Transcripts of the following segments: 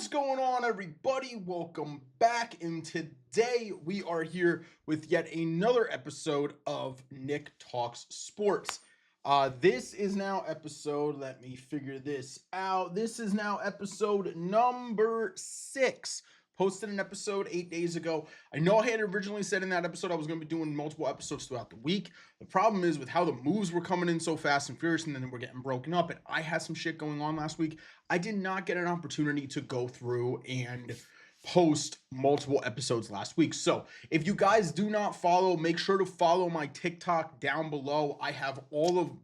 What's going on, everybody? Welcome back. And today we are here with yet another episode of Nick Talks Sports. This is now episode, let me figure this out. This is now episode number 6. Posted an episode 8 days ago. I know I had originally said in that episode I was going to be doing multiple episodes throughout the week. The problem is with how the moves were coming in so fast and furious, and then we're getting broken up. And I had some shit going on last week. I did not get an opportunity to go through and post multiple episodes last week. So if you guys do not follow, make sure to follow my TikTok down below. I have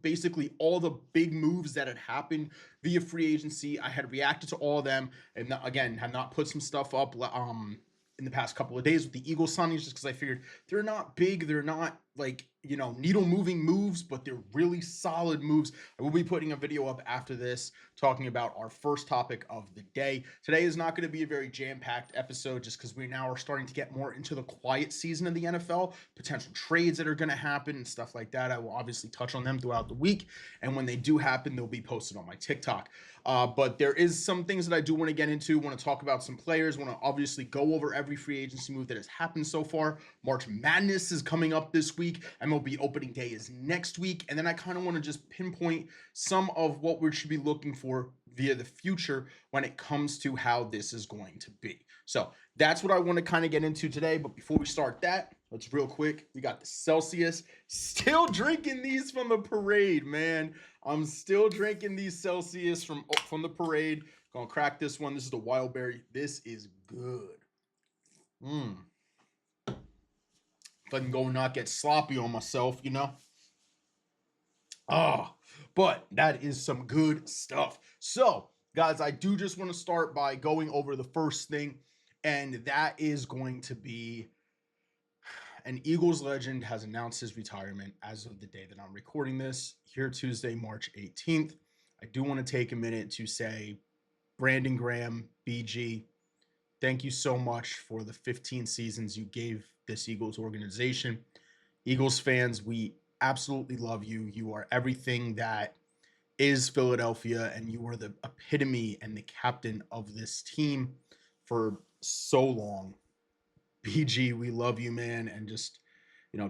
basically all the big moves that had happened via free agency. I had reacted to all of them, and again, have not put some stuff up in the past couple of days with the Eagles signings, just because I figured they're not big, they're not like, needle moving moves, but they're really solid moves. I will be putting a video up after this talking about our first topic of the day. Today is not going to be a very jam-packed episode just because we now are starting to get more into the quiet season of the NFL, potential trades that are going to happen and stuff like that. I will obviously touch on them throughout the week, and when they do happen, they'll be posted on my TikTok. But there is some things that I do want to get into, want to talk about some players, want to obviously go over every free agency move that has happened so far. March Madness is coming up this week. MLB opening day is next week. And then I kind of want to just pinpoint some of what we should be looking for via the future when it comes to how this is going to be. So that's what I want to kind of get into today. But before we start that, let's real quick. We got the Celsius. Still drinking these from the parade, man. I'm still drinking these Celsius from the parade. Gonna crack this one. This is the wild berry. This is good. If I can go and not get sloppy on myself, but that is some good stuff. So, guys, I do just want to start by going over the first thing, and that is going to be an Eagles legend has announced his retirement as of the day that I'm recording this, here Tuesday, March 18th. I do want to take a minute to say, Brandon Graham, BG, thank you so much for the 15 seasons you gave this Eagles organization. Eagles fans, we absolutely love you. You are everything that is Philadelphia, and you are the epitome and the captain of this team for so long. BG, we love you, man. And just,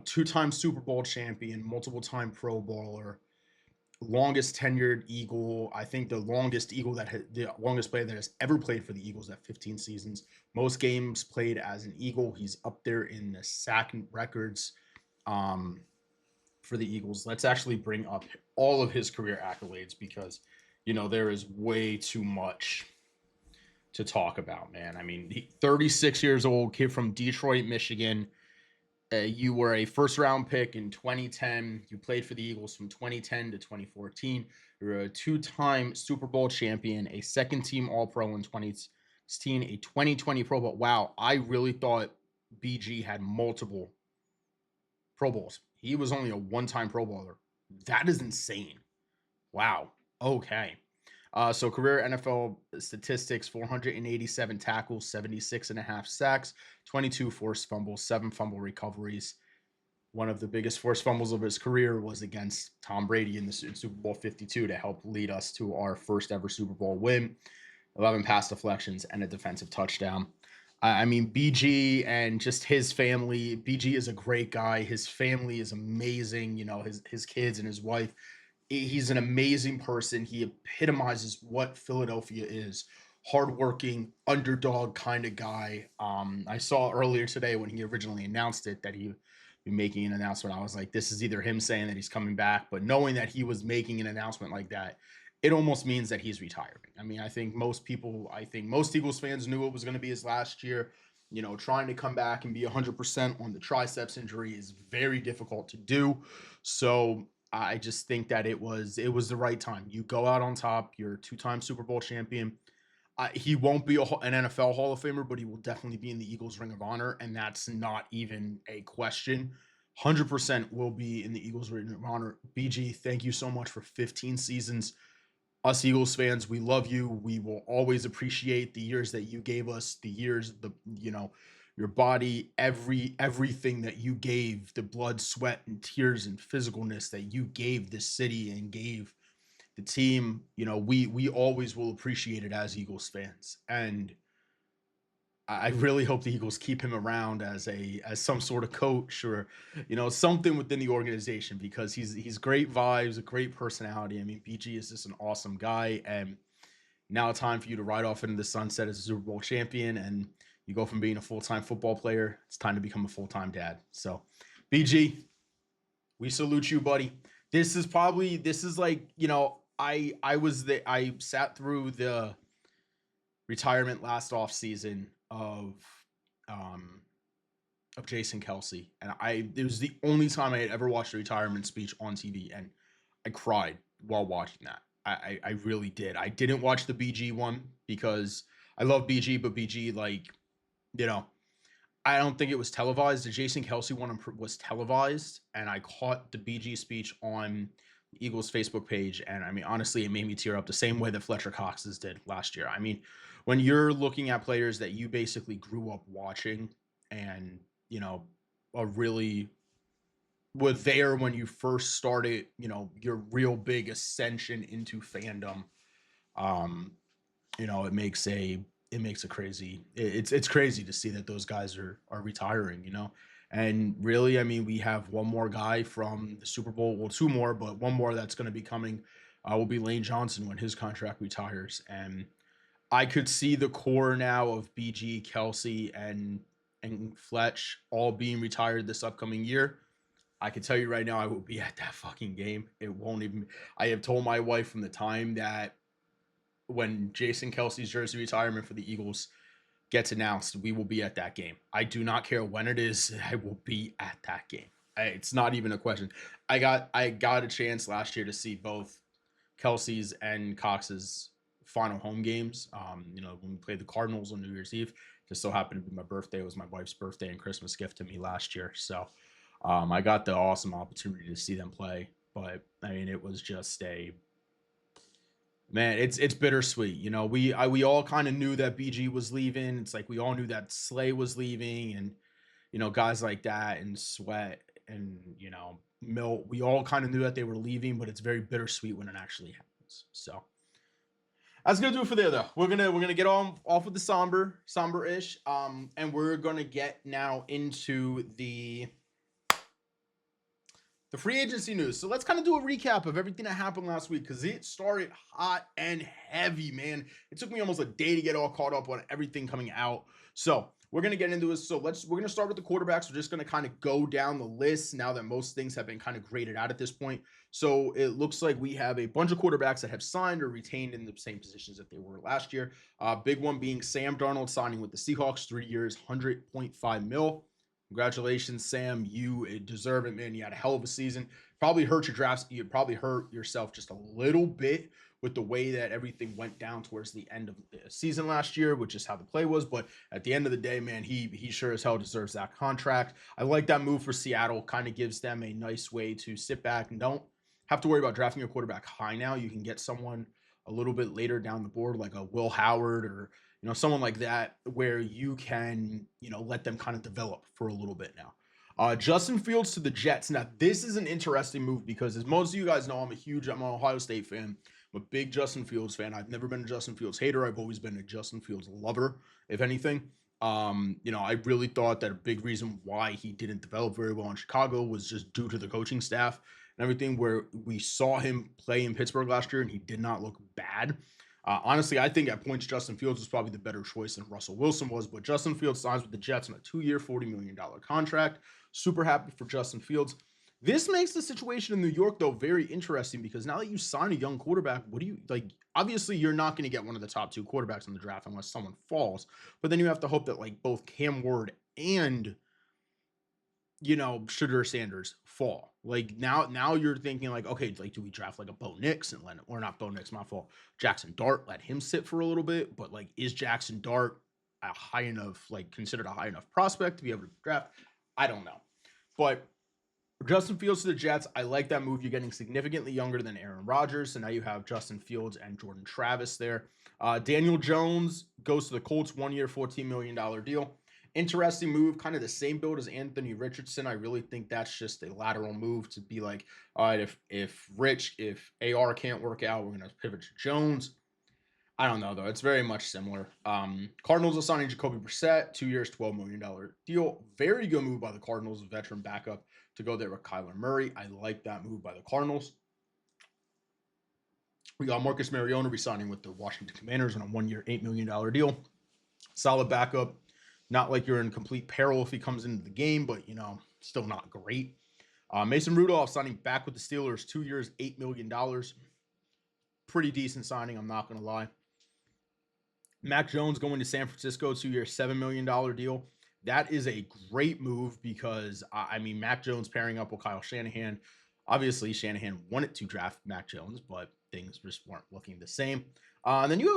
two-time Super Bowl champion, multiple-time Pro Bowler, longest tenured Eagle. I think the longest player that has ever played for the Eagles at 15 seasons. Most games played as an Eagle. He's up there in the sack records for the Eagles. Let's actually bring up all of his career accolades because, there is way too much to talk about, man. I mean, 36 years old, kid from Detroit, Michigan. You were a first-round pick in 2010. You played for the Eagles from 2010 to 2014. You were a two-time Super Bowl champion, a second-team All-Pro in 2016, a 2020 Pro Bowl. Wow, I really thought BG had multiple Pro Bowls. He was only a one-time Pro Bowler. That is insane. Wow. Okay. So career NFL statistics, 487 tackles, 76 and a half sacks, 22 forced fumbles, 7 fumble recoveries. One of the biggest forced fumbles of his career was against Tom Brady in the Super Bowl 52 to help lead us to our first ever Super Bowl win. 11 pass deflections and a defensive touchdown. I mean, BG and just his family. BG is a great guy. His family is amazing. His kids and his wife. He's an amazing person. He epitomizes what Philadelphia is. Hardworking, underdog kind of guy. I saw earlier today when he originally announced it that he'd be making an announcement. I was like, this is either him saying that he's coming back, but knowing that he was making an announcement like that, it almost means that he's retiring. I mean, I think most Eagles fans knew it was going to be his last year. Trying to come back and be 100% on the triceps injury is very difficult to do. So I just think that it was the right time. You go out on top. You're a two-time Super Bowl champion. He won't be an NFL Hall of Famer, but he will definitely be in the Eagles Ring of Honor, and that's not even a question. 100% will be in the Eagles Ring of Honor. BG, thank you so much for 15 seasons. Us Eagles fans, we love you. We will always appreciate the years that you gave us, your body, everything that you gave, the blood, sweat, and tears and physicalness that you gave this city and gave the team, we always will appreciate it as Eagles fans. And I really hope the Eagles keep him around as some sort of coach or something within the organization because he's great vibes, a great personality. I mean, BG is just an awesome guy, and now time for you to ride off into the sunset as a Super Bowl champion, and you go from being a full-time football player, it's time to become a full-time dad. So, BG, we salute you, buddy. This is like I sat through the retirement last off season um of Jason Kelsey, and it was the only time I had ever watched a retirement speech on TV, and I cried while watching that. I really did. I didn't watch the BG one because I love BG, but BG, like, you know, I don't think it was televised. The Jason Kelsey one was televised, and I caught the BG speech on the Eagles Facebook page, and I mean, honestly, it made me tear up the same way that Fletcher Cox's did last year. I mean, when you're looking at players that you basically grew up watching, and are really were there when you first started, your real big ascension into fandom. Um, it makes a crazy it's crazy to see that those guys are retiring, and really, I mean, we have one more guy from the Super Bowl, well, two more, but one more that's going to be coming, will be Lane Johnson when his contract retires. And I could see the core now of BG, Kelsey, and Fletch all being retired this upcoming year. I can tell you right now, I will be at that fucking game. It won't even. I have told my wife from the time that when Jason Kelsey's jersey retirement for the Eagles gets announced, we will be at that game. I do not care when it is. I will be at that game. It's not even a question. I got a chance last year to see both Kelsey's and Cox's final home games. When we played the Cardinals on New Year's Eve, just so happened to be my birthday. It was my wife's birthday and Christmas gift to me last year. So I got the awesome opportunity to see them play. But I mean, it was just a man. It's bittersweet. We all kind of knew that BG was leaving. It's like we all knew that Slay was leaving, and guys like that, and Sweat, and Milt. We all kind of knew that they were leaving, but it's very bittersweet when it actually happens. So that's gonna do it for there, though. We're gonna get on off with the somber-ish, and we're gonna get now into the free agency news. So let's kind of do a recap of everything that happened last week because it started hot and heavy, man. It took me almost a day to get all caught up on everything coming out. So we're going to get into this. So we're going to start with the quarterbacks. We're just going to kind of go down the list now that most things have been kind of graded out at this point. So it looks like we have a bunch of quarterbacks that have signed or retained in the same positions that they were last year. Big one being Sam Darnold signing with the Seahawks, 3 years, $100.5 million. Congratulations, Sam. You deserve it, man. You had a hell of a season. Probably hurt your drafts. You probably hurt yourself just a little bit with the way that everything went down towards the end of the season last year, which is how the play was. But at the end of the day, man, he sure as hell deserves that contract. I like that move for Seattle. Kind of gives them a nice way to sit back and don't have to worry about drafting your quarterback high now. You can get someone a little bit later down the board, like a Will Howard or someone like that, where you can, let them kind of develop for a little bit now. Justin Fields to the Jets. Now, this is an interesting move because, as most of you guys know, I'm an Ohio State fan. I'm a big Justin Fields fan. I've never been a Justin Fields hater. I've always been a Justin Fields lover, if anything. I really thought that a big reason why he didn't develop very well in Chicago was just due to the coaching staff and everything, where we saw him play in Pittsburgh last year and he did not look bad. Honestly, I think at points Justin Fields was probably the better choice than Russell Wilson was, but Justin Fields signs with the Jets on a 2-year, $40 million contract. Super happy for Justin Fields. This makes the situation in New York, though, very interesting because now that you sign a young quarterback, what do you like? Obviously, you're not going to get one of the top 2 quarterbacks in the draft unless someone falls, but then you have to hope that like both Cam Ward and Sugar Sanders fall. Like now you're thinking like, okay, like do we draft like a Bo Nix and or not Bo Nix, my fault, Jackson Dart, let him sit for a little bit, but like is Jackson Dart considered a high enough prospect to be able to draft? I don't know. But Justin Fields to the Jets, I like that move. You're getting significantly younger than Aaron Rodgers, so now you have Justin Fields and Jordan Travis there. Daniel Jones goes to the Colts, 1 year, $14 million deal. Interesting move, kind of the same build as Anthony Richardson. I really think that's just a lateral move to be like, all right, if AR can't work out, we're gonna pivot to Jones. I don't know though. It's very much similar. Cardinals are signing Jacoby Brissett, 2 years, $12 million deal. Very good move by the Cardinals, veteran backup to go there with Kyler Murray. I like that move by the Cardinals. We got Marcus Mariota resigning with the Washington Commanders on a 1 year, $8 million deal. Solid backup. Not like you're in complete peril if he comes into the game, but still not great. Mason Rudolph signing back with the Steelers, 2 years, $8 million. Pretty decent signing, I'm not going to lie. Mac Jones going to San Francisco, 2 years, $7 million deal. That is a great move because, Mac Jones pairing up with Kyle Shanahan. Obviously, Shanahan wanted to draft Mac Jones, but things just weren't looking the same. And then you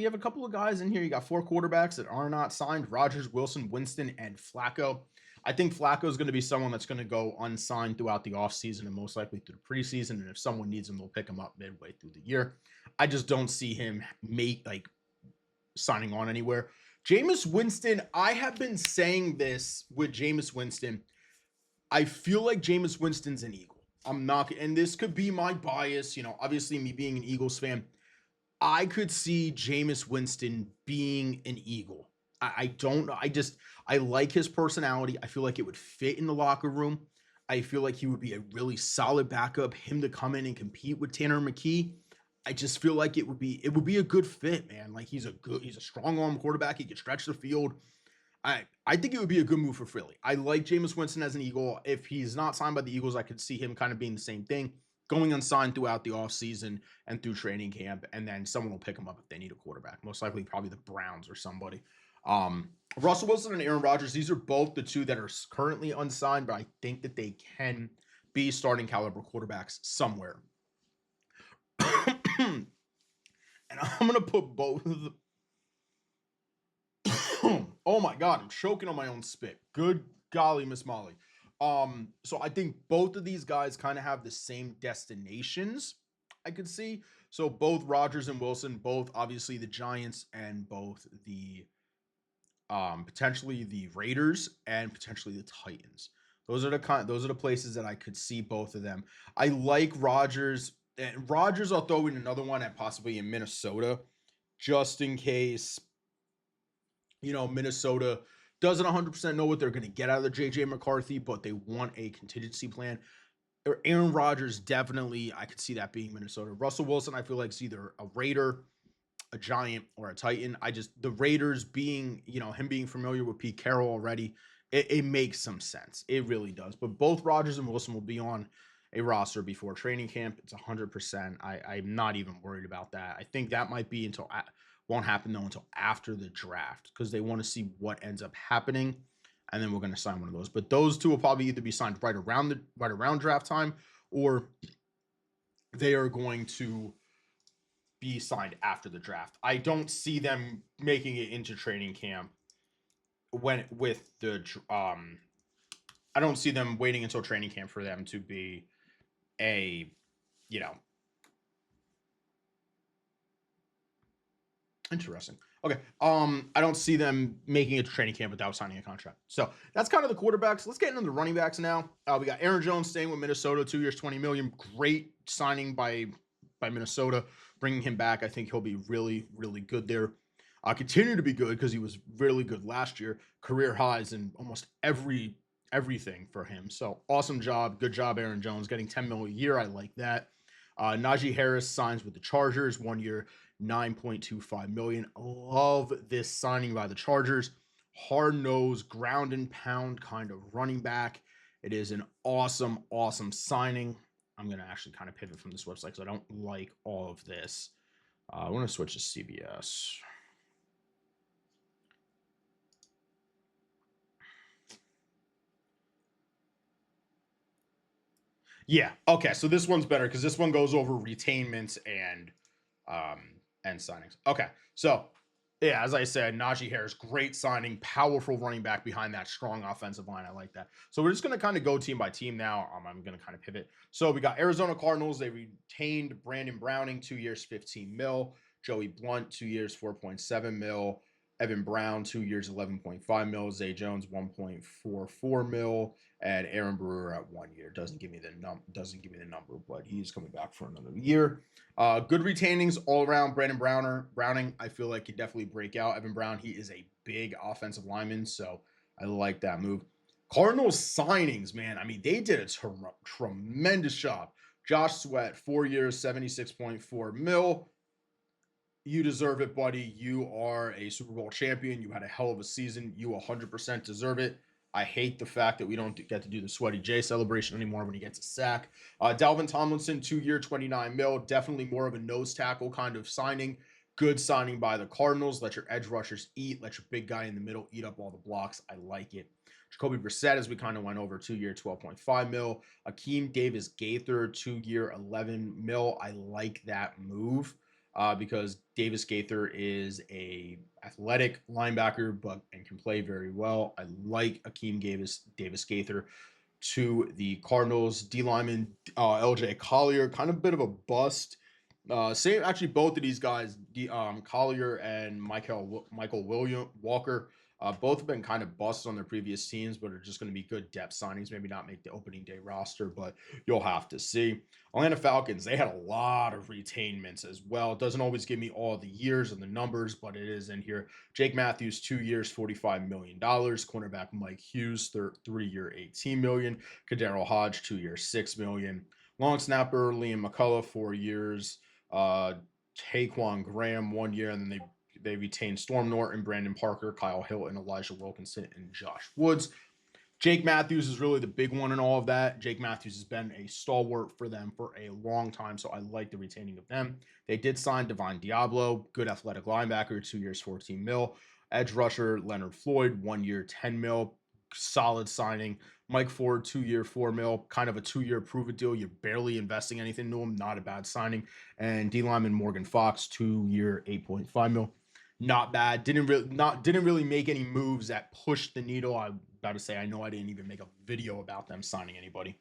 have a couple of guys in here. You got 4 quarterbacks that are not signed: Rodgers, Wilson, Winston, and Flacco. I think Flacco is going to be someone that's going to go unsigned throughout the offseason and most likely through the preseason. And if someone needs him, they'll pick him up midway through the year. I just don't see him signing on anywhere. Jameis Winston, I have been saying this with Jameis Winston. I feel like Jameis Winston's an Eagle. I'm not, and this could be my bias, obviously me being an Eagles fan. I could see Jameis Winston being an Eagle. I don't know. I like his personality. I feel like it would fit in the locker room. I feel like he would be a really solid backup. Him to come in and compete with Tanner McKee, I just feel like it would be a good fit, man. Like he's a strong arm quarterback. He can stretch the field. I think it would be a good move for Philly. I like Jameis Winston as an Eagle. If he's not signed by the Eagles, I could see him kind of being the same thing, going unsigned throughout the offseason and through training camp, and then someone will pick him up if they need a quarterback. Most likely, probably the Browns or somebody. Russell Wilson and Aaron Rodgers, these are both the two that are currently unsigned, but I think that they can be starting caliber quarterbacks somewhere. And I'm going to put both of them. Oh my God, I'm choking on my own spit. Good golly, Miss Molly. So I think both of these guys kind of have the same destinations, I could see. So both Rodgers and Wilson, both obviously the Giants and both the potentially the Raiders and potentially the Titans. Those are the places that I could see both of them. I like Rodgers. And Rodgers, I'll throw in another one at possibly in Minnesota, just in case Minnesota doesn't 100% know what they're going to get out of the JJ McCarthy, but they want a contingency plan. Or Aaron Rodgers, definitely, I could see that being Minnesota. Russell Wilson, I feel like it's either a Raider, a Giant, or a Titan. The Raiders being, him being familiar with Pete Carroll already, it makes some sense. It really does. But both Rodgers and Wilson will be on a roster before training camp. It's 100%. I'm not even worried about that. I think that might be won't happen though until after the draft because they want to see what ends up happening, and then we're going to sign one of those. But those two will probably either be signed right around draft time, or they are going to be signed after the draft. I don't see them making it into training camp I don't see them waiting until training camp for them to be a interesting. Okay. I don't see them making it to training camp without signing a contract. So that's kind of the quarterbacks. Let's get into the running backs now. We got Aaron Jones staying with Minnesota, 2 years, $20 million. Great signing by Minnesota, bringing him back. I think he'll be really, really good there. Continue to be good because he was really good last year. Career highs in almost everything for him. So awesome job. Good job, Aaron Jones, getting $10 million a year. I like that. Najee Harris signs with the Chargers, 1 year, $9.25 million. Love this signing by the Chargers. Hard-nosed, ground and pound kind of running back. It is an awesome, awesome signing. I'm going to actually kind of pivot from this website because I don't like all of this. I want to switch to CBS. Yeah. Okay. So this one's better because this one goes over retainments and signings. Okay. So yeah, as I said, Najee Harris, great signing, powerful running back behind that strong offensive line. I like that. So we're just going to kind of go team by team now. I'm going to kind of pivot. So we got Arizona Cardinals. They retained Brandon Browning, 2 years, $15 million. Joey Blunt, 2 years, $4.7 million. Evan Brown, 2 years, 11.5 mil. Zay Jones, 1.44 mil, and Aaron Brewer at 1 year. Doesn't give me the number, but he's coming back for another year. Good retainings all around. Browning, I feel like could definitely break out. Evan Brown, he is a big offensive lineman, so I like that move. Cardinals signings, man. I mean, they did a tremendous job. Josh Sweat, 4 years, 76.4 mil. You deserve it, buddy. You are a Super Bowl champion. You had a hell of a season. You 100% deserve it. I hate the fact that we don't get to do the Sweaty J celebration anymore when he gets a sack. Dalvin Tomlinson, 2 year, 29 mil. Definitely more of a nose tackle kind of signing. Good signing by the Cardinals. Let your edge rushers eat. Let your big guy in the middle eat up all the blocks. I like it. Jacoby Brissett, as we kind of went over, 2 year, 12.5 mil. Akeem Davis Gaither, 2 year, 11 mil. I like that move. Because Davis Gaither is a athletic linebacker, and can play very well. I like Akeem Davis Gaither to the Cardinals. D lineman LJ Collier, kind of a bit of a bust. Same, actually, both of these guys, Collier and Michael William Walker, both have been kind of busts on their previous teams, but are just going to be good depth signings. Maybe not make the opening day roster, but you'll have to see. Atlanta Falcons, they had a lot of retainments as well. It doesn't always give me all the years and the numbers, but it is in here. Jake Matthews, 2 years, $45 million. Cornerback Mike Hughes, 3 year, $18 million. Kadero Hodge, 2 years, $6 million. Long snapper Liam McCullough, 4 years. Taquan Graham, 1 year, and then they retained Storm Norton, Brandon Parker, Kyle Hilton, Elijah Wilkinson, and Josh Woods. Jake Matthews is really the big one in all of that. Jake Matthews has been a stalwart for them for a long time, so I like the retaining of them. They did sign Divine Diablo, good athletic linebacker, 2 years, 14 mil. Edge rusher Leonard Floyd, 1 year, 10 mil. Solid signing. Mike Ford, 2 year, 4 mil. Kind of a 2 year prove it deal. You're barely investing anything into him. Not a bad signing. And D lineman Morgan Fox, 2 year, 8.5 mil. Not bad. Didn't really make any moves that pushed the needle. I'm about to say, I know I didn't even make a video about them signing anybody.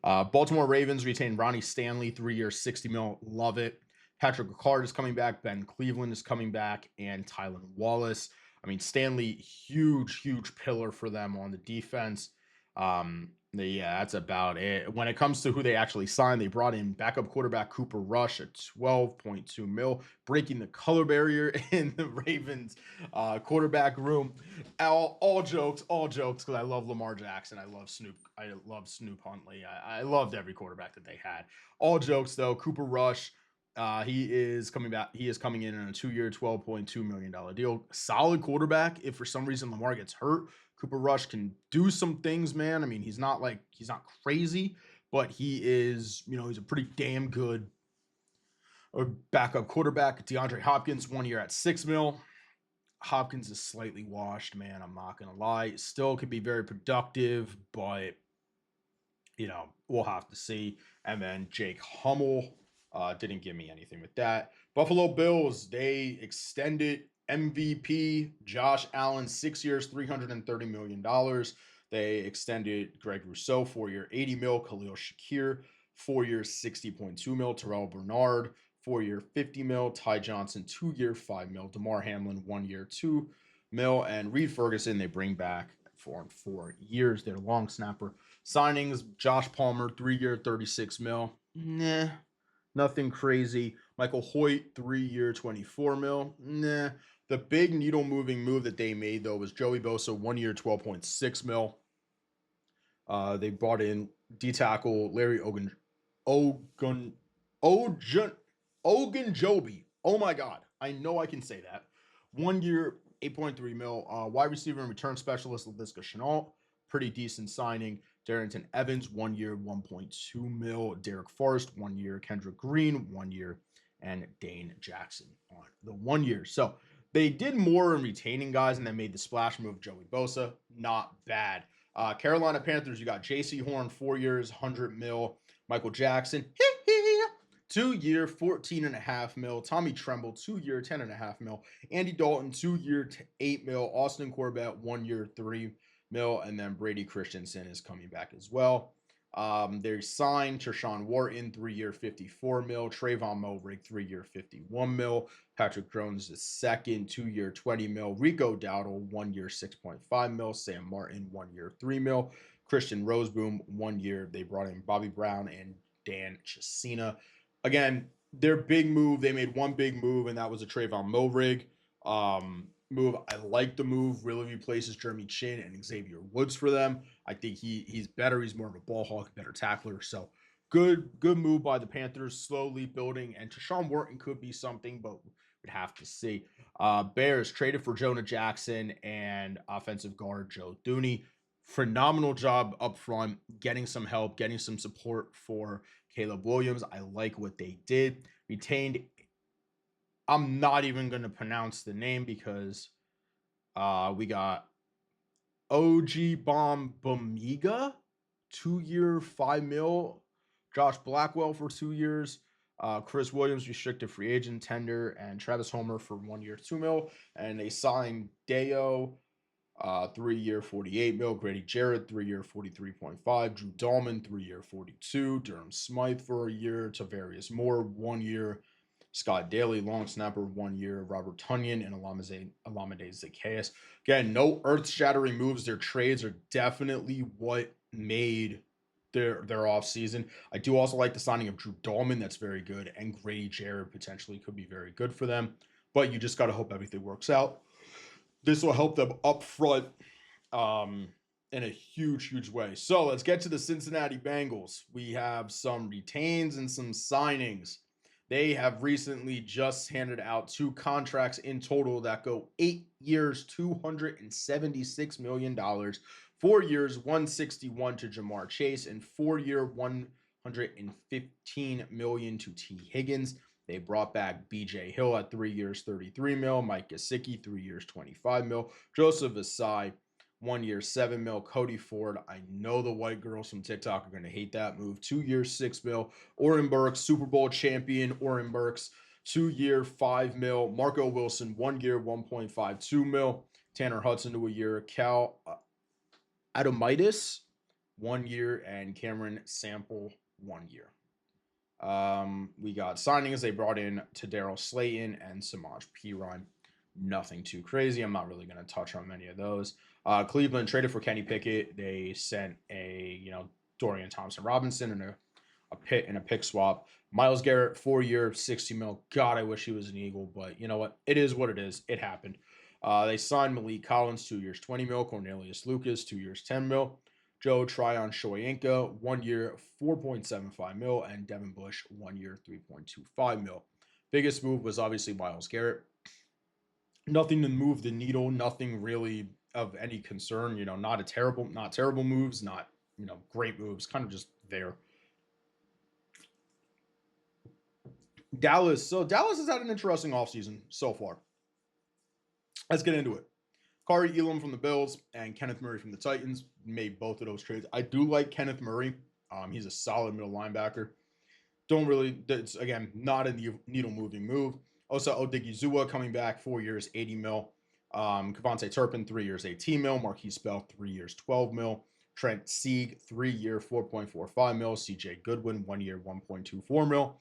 Baltimore Ravens retained Ronnie Stanley, 3 years, 60 mil. Love it. Patrick Ricard is coming back. Ben Cleveland is coming back, and Tylan Wallace. I mean, Stanley, huge pillar for them on the defense. Yeah, that's about it. When it comes to who they actually signed, they brought in backup quarterback Cooper Rush at 12.2 mil, breaking the color barrier in the Ravens quarterback room. All jokes, because I love Lamar Jackson. I love Snoop Huntley. I loved every quarterback that they had. All jokes though, Cooper Rush. He is coming back. He is coming in on a 2 year, $12.2 million deal. Solid quarterback. If for some reason Lamar gets hurt, Cooper Rush can do some things, man. I mean, he's not crazy, but he is, he's a pretty damn good backup quarterback. DeAndre Hopkins, 1 year at 6 mil. Hopkins is slightly washed, man. I'm not going to lie. Still could be very productive, but, we'll have to see. And then Jake Hummel didn't give me anything with that. Buffalo Bills, they extended MVP Josh Allen, 6 years, $330 million. They extended Greg Rousseau, 4 year, 80 mil. Khalil Shakir, 4 years, 60.2 mil. Terrell Bernard, 4 year, 50 mil. Ty Johnson, 2 year, 5 mil. DeMar Hamlin, 1 year, 2 mil. And Reed Ferguson, they bring back for 4 years. Their long snapper signings. Josh Palmer, 3 year, 36 mil. Nah, nothing crazy. Michael Hoyt, 3 year, 24 mil. Nah. The big needle moving move that they made though was Joey Bosa, 1 year, 12.6 mil. They brought in D tackle Larry Ogunjobi. Oh my God, I know I can say that. 1 year, 8.3 mil. Wide receiver and return specialist Laviska Shenault, pretty decent signing. Darrington Evans, 1 year, 1.2 mil. Derek Forrest, 1 year. Kendrick Green, 1 year. And Dane Jackson on the 1 year. So they did more in retaining guys and then made the splash move. Joey Bosa, not bad. Carolina Panthers, you got J.C. Horn, 4 years, 100 mil. Michael Jackson, 2 year, 14.5 mil. Tommy Tremble, 2 year, 10.5 mil. Andy Dalton, 2 year, 8 mil. Austin Corbett, 1 year, 3 mil. And then Brady Christensen is coming back as well. They signed Tershawn Wharton, 3-year, 54 mil. Trayvon Mulrig, 3-year, 51 mil. Patrick Jones the second, 2-year, 20 mil. Rico Dowdle, 1-year, 6.5 mil. Sam Martin, 1-year, 3 mil. Christian Roseboom, 1 year. They brought in Bobby Brown and Dan Chisena. Again, their big move, they made one big move, and that was a Trayvon Mulrig move. I like the move. Really replaces Jeremy Chin and Xavier Woods for them. I think he's better. He's more of a ball hawk, better tackler. So good move by the Panthers. Slowly building, and Tershawn Wharton could be something, but we'd have to see. Bears traded for Jonah Jackson and offensive guard Joe Thuney. Phenomenal job up front, getting some help, getting some support for Caleb Williams. I like what they did. Retained. I'm not even going to pronounce the name because we got OG Bomb Bamiga, 2-year, 5 mil. Josh Blackwell for 2 years. Chris Williams, restricted free agent tender, and Travis Homer for 1 year, 2 mil. And they signed Deo, 3-year, 48 mil. Grady Jarrett, 3-year, 43.5. Drew Dahlman, 3-year, 42. Durham Smythe for a year. Tavarius Moore, 1 year. Scott Daly, long snapper, 1 year. Robert Tunyon and Alameda Zacchaeus. Again, no earth-shattering moves. Their trades are definitely what made their off season. I do also like the signing of Drew Dahlman. That's very good. And Grady Jarrett potentially could be very good for them. But you just got to hope everything works out. This will help them up front in a huge way. So let's get to the Cincinnati Bengals. We have some retains and some signings. They have recently just handed out 2 contracts in total that go 8 years, $276 million. 4 years, $161 to Jamar Chase, and 4-year, $115 million to T. Higgins. They brought back BJ Hill at 3 years, 33 mil. Mike Gesicki, 3 years, 25 mil. Joseph Asai, 1 year, 7 mil. Cody Ford, I know the white girls from TikTok are going to hate that move. 2 years, 6 mil. Oren Burks, Super Bowl champion. Oren Burks, 2 year, 5 mil. Marco Wilson, 1 year, 1.52 mil. Tanner Hudson to a year. Cal Adomitis, 1 year. And Cameron Sample, 1 year. We got signings. They brought in to Daryl Slayton and Samaj Piran. Nothing too crazy. I'm not really going to touch on many of those. Cleveland traded for Kenny Pickett. They sent a Dorian Thompson Robinson and a pick swap. Myles Garrett, 4 year, 60 mil. God, I wish he was an Eagle, but you know what? It is what it is. It happened. They signed Malik Collins, 2 years, 20 mil. Cornelius Lucas, 2 years, 10 mil. Joe Tryon Shoyinka, 1 year, 4.75 mil, and Devin Bush, 1 year, 3.25 mil. Biggest move was obviously Myles Garrett. Nothing to move the needle, nothing really of any concern. Not terrible moves, not great moves, kind of just there. Dallas. So Dallas has had an interesting offseason so far. Let's get into it. Kari Elam from the Bills and Kenneth Murray from the Titans made both of those trades. I do like Kenneth Murray. He's a solid middle linebacker. It's, again, not a needle-moving move. Osa Odigizua coming back, 4 years, 80 mil. Kavontae Turpin, 3 years, 18 mil. Marquise Bell, 3 years, 12 mil. Trent Sieg, 3 year, 4.45 mil. CJ Goodwin, 1 year, 1.24 mil.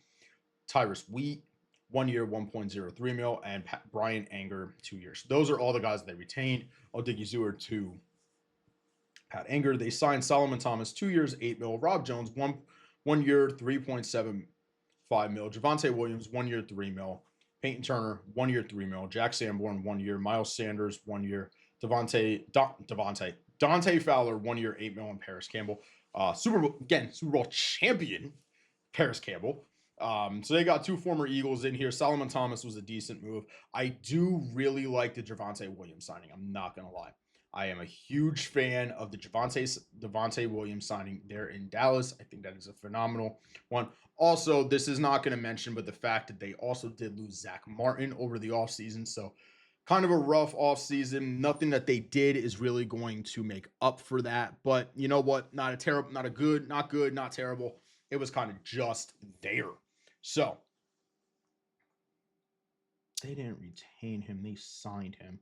Tyrus Wheat, 1 year, 1.03 mil, and Brian Anger, 2 years. Those are all the guys that they retained. Odigizua to Pat Anger. They signed Solomon Thomas, 2 years, 8 mil. Rob Jones, 1 year, 3.75 mil. Javonte Williams, 1 year, 3 mil. Peyton Turner, 1 year, 3 mil. Jack Sanborn, 1 year. Miles Sanders, 1 year. Dante Fowler, 1 year, 8 mil. And Paris Campbell, Super Bowl champion Paris Campbell. So they got 2 former Eagles in here. Solomon Thomas was a decent move. I do really like the Javonte Williams signing. I'm not going to lie. I am a huge fan of the Javonte Williams signing there in Dallas. I think that is a phenomenal one. Also, this is not going to mention, but the fact that they also did lose Zach Martin over the offseason. So kind of a rough offseason. Nothing that they did is really going to make up for that. But you know what? Not good, not terrible. It was kind of just there. So they didn't retain him. They signed him.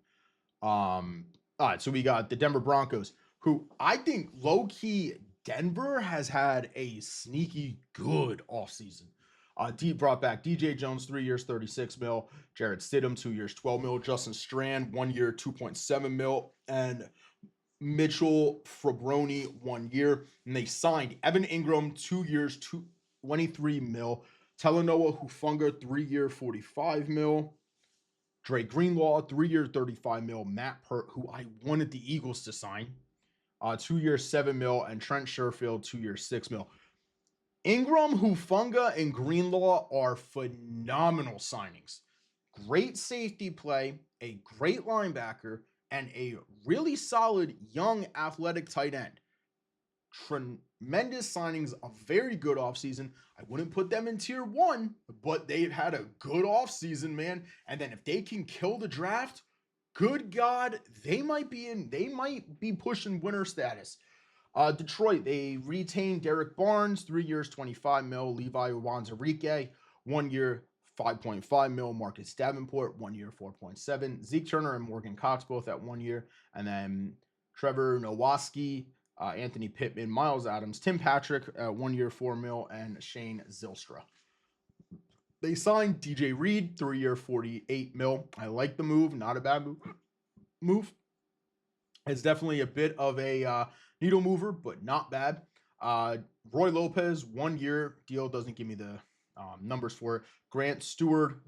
All right, so we got the Denver Broncos, who I think low-key Denver has had a sneaky good offseason. D brought back DJ Jones, 3 years, 36 mil. Jared Stidham, 2 years, 12 mil. Justin Strand, 1 year, 2.7 mil. And Mitchell Frabroni, 1 year. And they signed Evan Ingram, 2 years, 23 mil. Talanoa Hufunga, 3 year, 45 mil. Dre Greenlaw, 3 year, 35 mil. Matt Pert, who I wanted the Eagles to sign, 2 years, 7 mil. And Trent Sherfield, 2 years, 6 mil. Ingram, Hufunga, and Greenlaw are phenomenal signings. Great safety play, a great linebacker, and a really solid young athletic tight end. Tremendous signings, a very good offseason. I wouldn't put them in tier 1, but they've had a good offseason, man. And then if they can kill the draft, good God, they might be pushing winner status. Detroit, they retained Derek Barnes, 3 years, 25 mil. Levi Wanzarike, 1 year, 5.5 mil. Marcus Davenport, 1 year, 4.7. Zeke Turner and Morgan Cox, both at 1 year. And then Trevor Nowaski, Anthony Pittman, Miles Adams, Tim Patrick, 1 year, 4 mil. And Shane Zylstra. They signed DJ Reed, 3 year, 48 mil. I like the move, not a bad move. It's definitely a bit of a needle mover, but not bad. Roy Lopez, 1 year deal, doesn't give me the numbers for it. Grant Stewart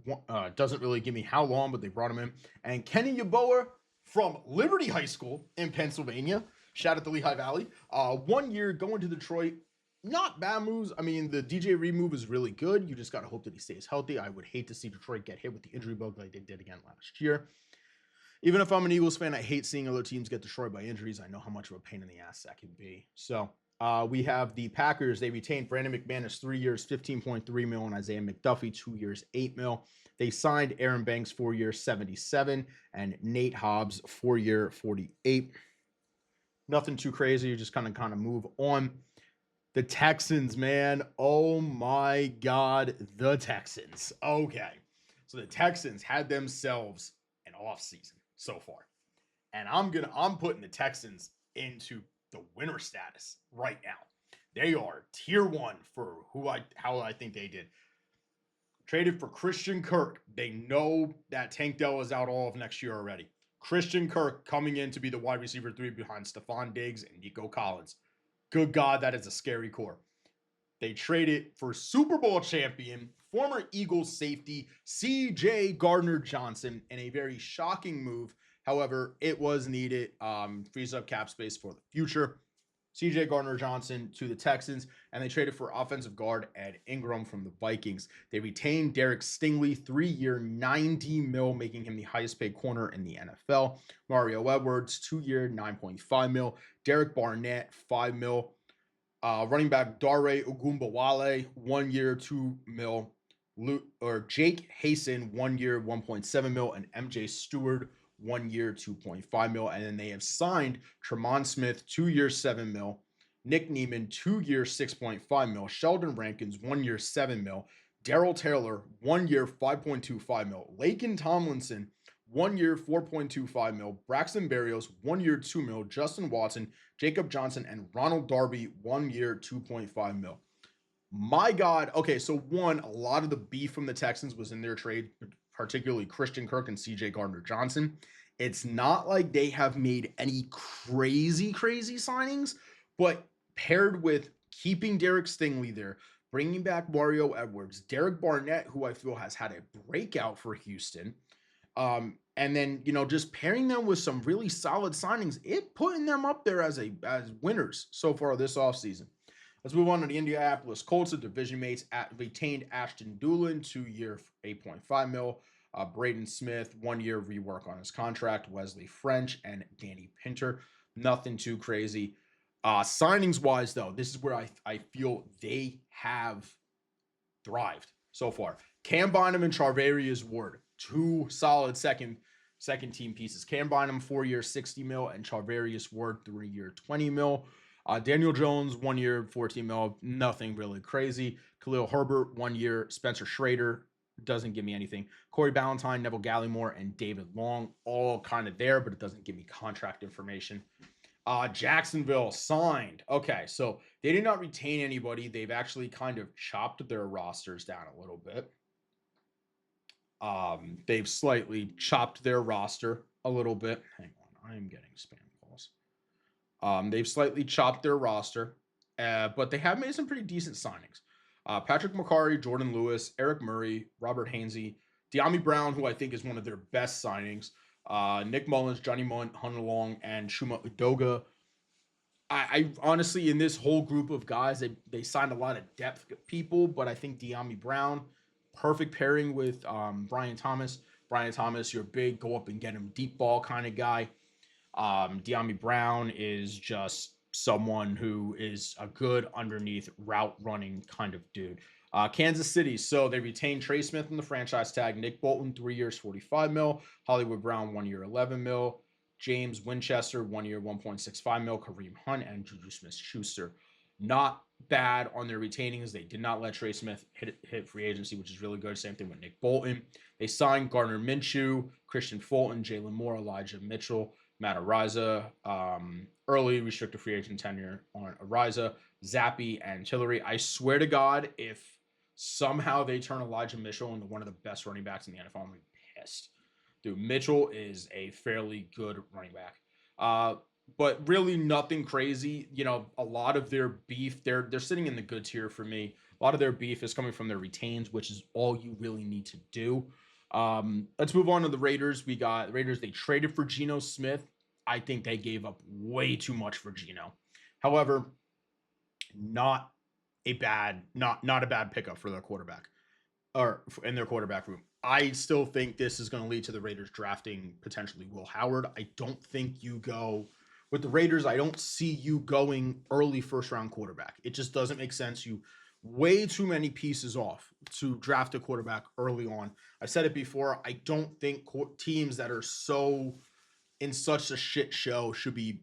doesn't really give me how long, but they brought him in. And Kenny Yeboah from Liberty High School in Pennsylvania. Shout out to Lehigh Valley. 1 year going to Detroit. Not bad moves. I mean, the DJ Reed move is really good. You just got to hope that he stays healthy. I would hate to see Detroit get hit with the injury bug like they did again last year. Even if I'm an Eagles fan, I hate seeing other teams get destroyed by injuries. I know how much of a pain in the ass that can be. So we have the Packers. They retained Brandon McManus, 3 years, 15.3 mil, and Isaiah McDuffie, 2 years, 8 mil. They signed Aaron Banks, 4 years, 77, and Nate Hobbs, 4 year, 48. Nothing too crazy. You just kind of move on. The Texans, man. Oh my God, the Texans. Okay. So the Texans had themselves an offseason so far. And I'm putting the Texans into the winner status right now. They are tier 1 for how I think they did. Traded for Christian Kirk. They know that Tank Dell is out all of next year already. Christian Kirk coming in to be the wide receiver 3 behind Stephon Diggs and Nico Collins. Good God, that is a scary core. They traded for Super Bowl champion, former Eagles safety, C.J. Gardner-Johnson in a very shocking move. However, it was needed. Frees up cap space for the future. C.J. Gardner-Johnson to the Texans, and they traded for offensive guard Ed Ingram from the Vikings. They retained Derek Stingley, 3 year, 90 mil, making him the highest paid corner in the NFL. Mario Edwards, 2 year, 9.5 mil. Derek Barnett, 5 mil. Running back Dare Ogunbowale, 1 year, 2 mil. Jake Hasten, 1 year, 1.7 mil. And MJ Stewart, 1 year, 2.5 mil. And then they have signed Tremont Smith, 2 years, 7 mil. Nick Neiman, 2 years, 6.5 mil. Sheldon Rankins, 1 year, 7 mil. Daryl Taylor, 1 year, 5.25 mil. Laken Tomlinson, 1 year, 4.25 mil. Braxton Berrios, 1 year, 2 mil. Justin Watson, Jacob Johnson, and Ronald Darby, 1 year, 2.5 mil. My God. Okay, so one, a lot of the beef from the Texans was in their trade, particularly Christian Kirk and C.J. Gardner-Johnson. It's not like they have made any crazy signings, but paired with keeping Derek Stingley there, bringing back Mario Edwards, Derek Barnett, who I feel has had a breakout for Houston, and then, just pairing them with some really solid signings, it putting them up there as winners so far this offseason. Let's move on to the Indianapolis Colts. The division mates retained Ashton Doolin, 2 year, 8.5 mil. Braden Smith, 1 year rework on his contract. Wesley French and Danny Pinter. Nothing too crazy. Signings wise, though, this is where I feel they have thrived so far. Cam Bynum and Charvarius Ward, 2 solid second team pieces. Cam Bynum, 4 year, 60 mil, and Charvarius Ward, 3 year, 20 mil. Daniel Jones, 1 year, 14 mil, nothing really crazy. Khalil Herbert, 1 year. Spencer Schrader, doesn't give me anything. Corey Ballantyne, Neville Gallimore, and David Long, all kind of there, but it doesn't give me contract information. Jacksonville signed. Okay, so they did not retain anybody. They've actually kind of chopped their rosters down a little bit. They've slightly chopped their roster a little bit. Hang on, I am getting spam calls. They've slightly chopped their roster, but they have made some pretty decent signings. Patrick McCarry, Jordan Lewis, Eric Murray, Robert Hainsey, De'Ami Brown, who I think is one of their best signings. Nick Mullins, Johnny Munt, Hunter Long, and Shuma Udoga. I honestly, in this whole group of guys, they signed a lot of depth people, but I think De'Ami Brown, perfect pairing with Brian Thomas. Brian Thomas, you're big, go up and get him deep ball kind of guy. De'Ami Brown is just someone who is a good underneath route running kind of dude. Kansas City, so they retained Trey Smith in the franchise tag, Nick Bolton, 3 years, 45 mil, Hollywood Brown, 1 year, 11 mil, James Winchester, 1 year, 1.65 mil, Kareem Hunt, and Juju Smith Schuster. Not bad on their retainings. They did not let Trey Smith hit free agency, which is really good. Same thing with Nick Bolton. They signed Gardner Minshew, Christian Fulton, Jalen Moore, Elijah Mitchell, Matt Ariza, early restricted free agent tenure on Ariza, Zappy, and Tillery. I swear to God, if somehow they turn Elijah Mitchell into one of the best running backs in the NFL, I'm gonna be pissed. Dude, Mitchell is a fairly good running back. But really nothing crazy. You know, a lot of their beef, they're sitting in the good tier for me. A lot of their beef is coming from their retains, which is all you really need to do. Let's move on to the Raiders. We got the Raiders. They traded for Geno Smith. I think they gave up way too much for Geno. However, not not a bad pickup for their quarterback or in their quarterback room. I still think this is going to lead to the Raiders drafting potentially Will Howard. I don't think you go with the Raiders. I don't see you going early first round quarterback. It just doesn't make sense. You way too many pieces off to draft a quarterback early on. I said it before. I don't think teams that are so in such a shit show should be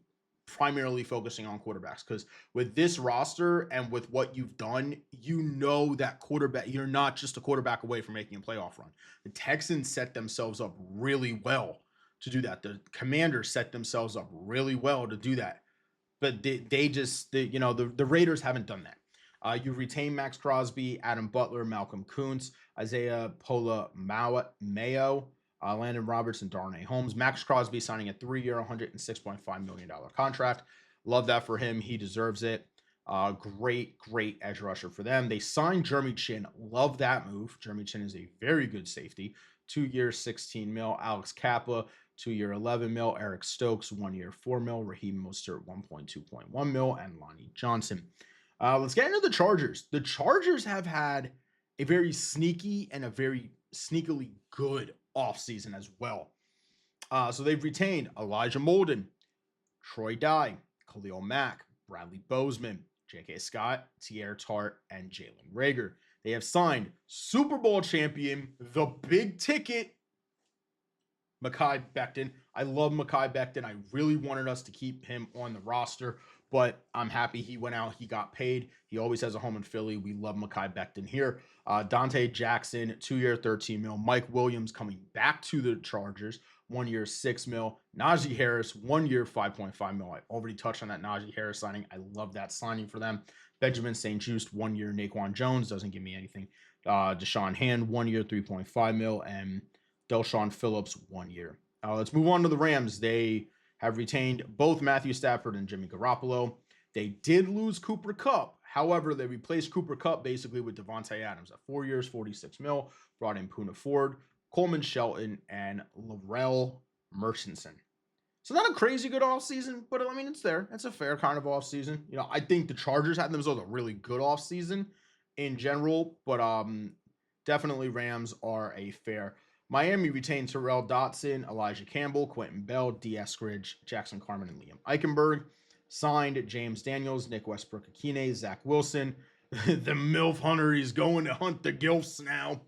primarily focusing on quarterbacks because with this roster and with what you've done, you know that quarterback, you're not just a quarterback away from making a playoff run. The Texans set themselves up really well to do that. The Commanders set themselves up really well to do that. But the Raiders haven't done that. You retain Max Crosby, Adam Butler, Malcolm Kuntz, Isaiah Pola Mayo, Landon Roberts, and Darnay Holmes. Max Crosby signing a 3-year, $106.5 million contract. Love that for him. He deserves it. Great edge rusher for them. They signed Jeremy Chin. Love that move. Jeremy Chin is a very good safety. 2 years, 16 mil. Alex Kappa, 2 year, 11 mil. Eric Stokes, 1 year, 4 mil. Raheem Mostert, 1.2.1 mil. And Lonnie Johnson. Let's get into the Chargers. The Chargers have had a very sneaky and a very sneakily good offseason as well. So they've retained Elijah Molden, Troy Dye, Khalil Mack, Bradley Bozeman, J.K. Scott, Tierre Tart, and Jalen Rager. They have signed Super Bowl champion, the big ticket, Mekhi Becton. I love Mekhi Becton. I really wanted us to keep him on the roster, but I'm happy he went out. He got paid. He always has a home in Philly. We love Mekhi Becton here. Dante Jackson, 2 year, 13 mil. Mike Williams coming back to the Chargers, 1 year, 6 mil. Najee Harris, 1 year, 5.5 mil. I already touched on that Najee Harris signing. I love that signing for them. Benjamin St-Juste, 1 year. Naquan Jones doesn't give me anything. Deshaun Hand, 1 year, 3.5 mil. And Delshon Phillips, 1 year. Let's move on to the Rams. They have retained both Matthew Stafford and Jimmy Garoppolo. They did lose Cooper Kupp. However, they replaced Cooper Kupp basically with Devontae Adams at 4 years, 46 mil. Brought in Poona Ford, Coleman Shelton, and Laurel Murchison. So not a crazy good offseason, but I mean, it's there. It's a fair kind of offseason. You know, I think the Chargers had themselves a really good offseason in general, but definitely Rams are a fair. Miami retained Terrell Dotson, Elijah Campbell, Quentin Bell, D. Eskridge, Jackson Carman, and Liam Eichenberg. Signed James Daniels, Nick Westbrook-Akine, Zach Wilson. The MILF hunter, he's going to hunt the Gilfs now.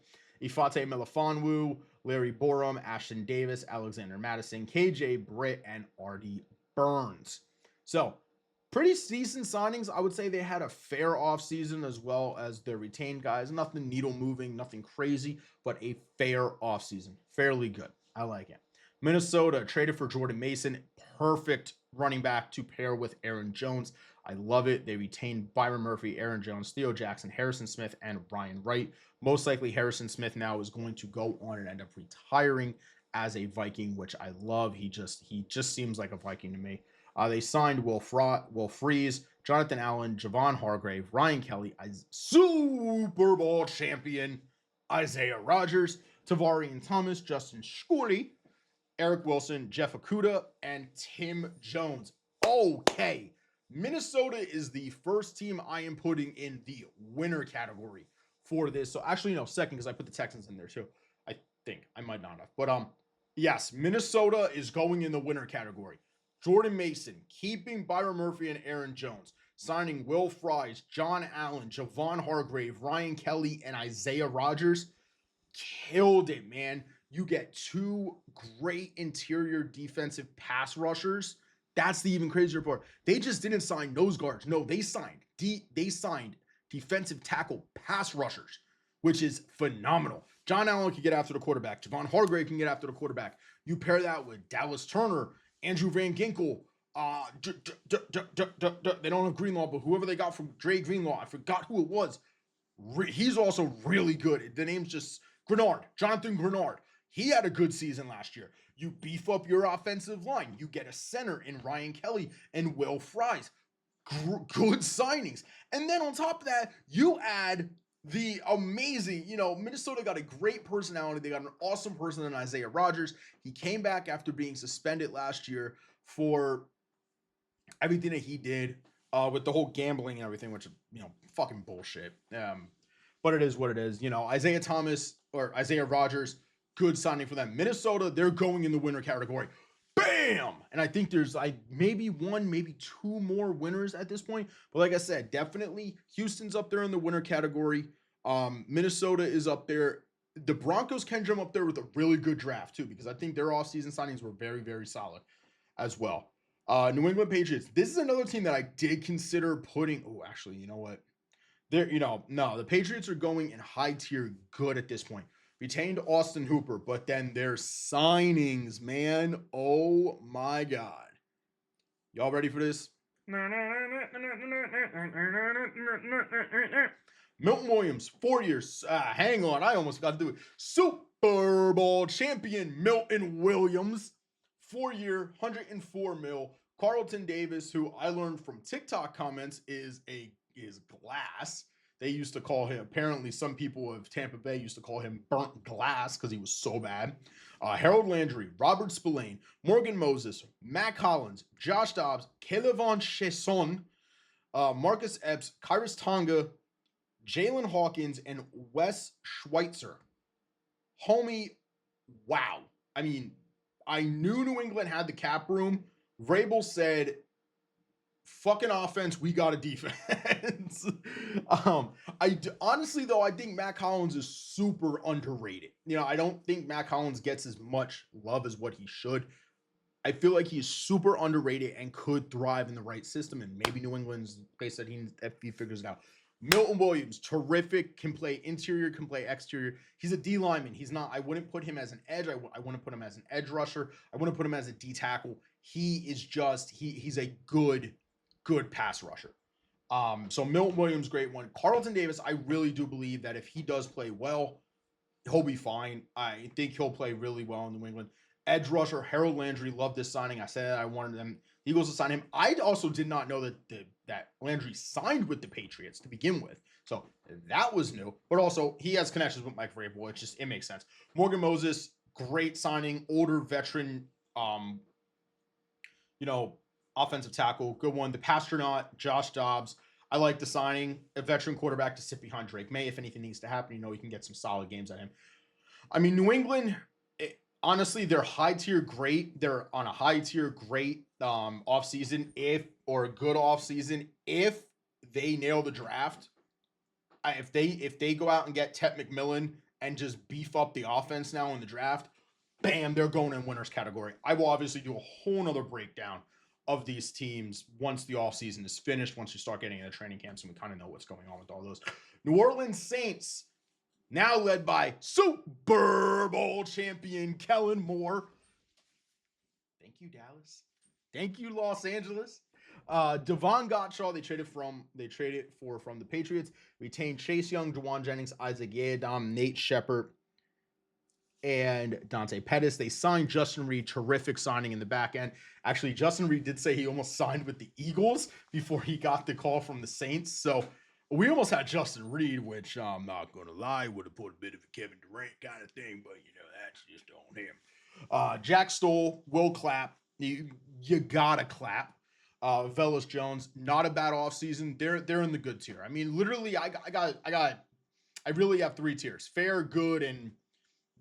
Ifate Melifonwu, Larry Borum, Ashton Davis, Alexander Madison, KJ Britt, and Artie Burns. So, pretty decent signings. I would say they had a fair offseason as well as their retained guys. Nothing needle moving, nothing crazy, but a fair offseason. Fairly good. I like it. Minnesota traded for Jordan Mason. perfect running back to pair with Aaron Jones. I love it. They retained Byron Murphy, Aaron Jones, Theo Jackson, Harrison Smith, and Ryan Wright. Most likely Harrison Smith now is going to go on and end up retiring as a Viking, which I love. He just seems like a Viking to me. They signed Will Freeze, Jonathan Allen, Javon Hargrave, Ryan Kelly, Super Bowl champion Isaiah Rodgers, Tavarian Thomas, Justin Shkurly, Eric Wilson, Jeff Okuda, and Tim Jones. Okay, Minnesota is the first team I am putting in the winner category for this. So actually, no, second, because I put the Texans in there too. I think I might not have, but yes, Minnesota is going in the winner category. Jordan Mason keeping Byron Murphy and Aaron Jones, signing Will Fries, John Allen, Javon Hargrave, Ryan Kelly, and Isaiah Rodgers. Killed it, man. You get two great interior defensive pass rushers. That's the even crazier part. They just didn't sign nose guards. No, they signed defensive tackle pass rushers, which is phenomenal. John Allen can get after the quarterback. Javon Hargrave can get after the quarterback. You pair that with Dallas Turner, Andrew Van Ginkel. They don't have Greenlaw, but whoever they got from Dre Greenlaw, I forgot who it was. He's also really good. The name's just Grenard, Jonathan Grenard. He had a good season last year. You beef up your offensive line. You get a center in Ryan Kelly and Will Fries. Good signings. And then on top of that, you add the amazing, Minnesota got a great personality. They got an awesome person in Isaiah Rodgers. He came back after being suspended last year for everything that he did with the whole gambling and everything, which, fucking bullshit. But it is what it is. Isaiah Rodgers, good signing for them. Minnesota, they're going in the winner category. Bam! And I think there's maybe one, maybe two more winners at this point. But like I said, definitely Houston's up there in the winner category. Minnesota is up there. The Broncos can jump up there with a really good draft too, because I think their offseason signings were very, very solid as well. New England Patriots. This is another team that I did consider putting. Oh, actually, you know what? The Patriots are going in high tier good at this point. Retained Austin Hooper, but then their signings, man. Oh my God. Y'all ready for this? Milton Williams, 4 years. Hang on, I almost got to do it. Super Bowl champion Milton Williams, 4-year, $104 million. Carlton Davis, who I learned from TikTok comments is glass. They used to call him, apparently some people of Tampa Bay used to call him burnt glass because he was so bad. Harold Landry, Robert Spillane, Morgan Moses, Matt Collins, Josh Dobbs, Kelevon Chesson, Marcus Epps, Kyrus Tonga, Jalen Hawkins, and Wes Schweitzer. Homie, wow. I mean, I knew New England had the cap room. Vrabel said, fucking offense, we got a defense. Honestly, though, I think Matt Collins is super underrated. I don't think Matt Collins gets as much love as what he should. I feel like he's super underrated and could thrive in the right system, and maybe New England's place that he figures it out. Milton Williams, terrific, can play interior, can play exterior. He's a D lineman. I wouldn't put him as an edge. I wouldn't put him as an edge rusher. I wouldn't put him as a D tackle. He is just, he's a good pass rusher. So Milton Williams, great one. Carlton Davis, I really do believe that if he does play well, he'll be fine. I think he'll play really well in New England. Edge rusher, Harold Landry, love this signing. I said I wanted them Eagles to sign him. I also did not know that Landry signed with the Patriots to begin with. So that was new. But also, he has connections with Mike Vrabel. It makes sense. Morgan Moses, great signing. Older veteran, offensive tackle. Good one. The Pastronaut, Josh Dobbs. I like the signing. A veteran quarterback to sit behind Drake May. If anything needs to happen, you can get some solid games at him. I mean, New England, honestly, they're high tier great. They're on a high tier great offseason or a good offseason if they nail the draft. If they go out and get Tet McMillan and just beef up the offense now in the draft, bam, they're going in winners category. I will obviously do a whole nother breakdown of these teams once the offseason is finished, once you start getting into training camps and we kind of know what's going on with all those. New Orleans Saints, now led by Super Bowl champion Kellen Moore. Thank you, Dallas. Thank you, Los Angeles. Devon Gottschall, they traded for from the Patriots. Retained Chase Young, Jawan Jennings, Isaac Yiadom, Nate Shepard, and Dante Pettis. They signed Justin Reed, terrific signing in the back end. Actually, Justin Reed did say he almost signed with the Eagles before he got the call from the Saints. So we almost had Justin Reed, which I'm not going to lie, would have put a bit of a Kevin Durant kind of thing, but that's just on him. Jack Stoll, Will Clapp. You gotta clap. Velus Jones, not a bad offseason. They're in the good tier. I mean, literally, I really have three tiers: fair, good, and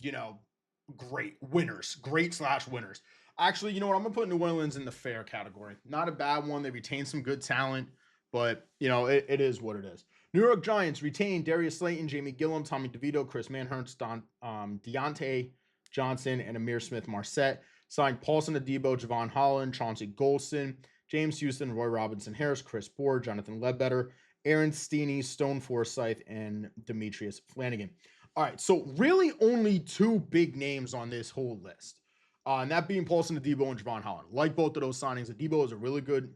you know, great winners, great slash winners. Actually, you know what? I'm gonna put New Orleans in the fair category. Not a bad one. They retain some good talent, but it is what it is. New York Giants retain Darius Slayton, Jamie Gillum, Tommy DeVito, Chris Manhurst, Deontay Johnson, and Amir Smith Marset. Signed Paulson Adebo, Javon Holland, Chauncey Golston, James Houston, Roy Robinson Harris, Chris Board, Jonathan Ledbetter, Aaron Steeney, Stone Forsythe, and Demetrius Flanagan. All right, so really only two big names on this whole list, and that being Paulson Adebo and Javon Holland. Like both of those signings, Adebo is a really good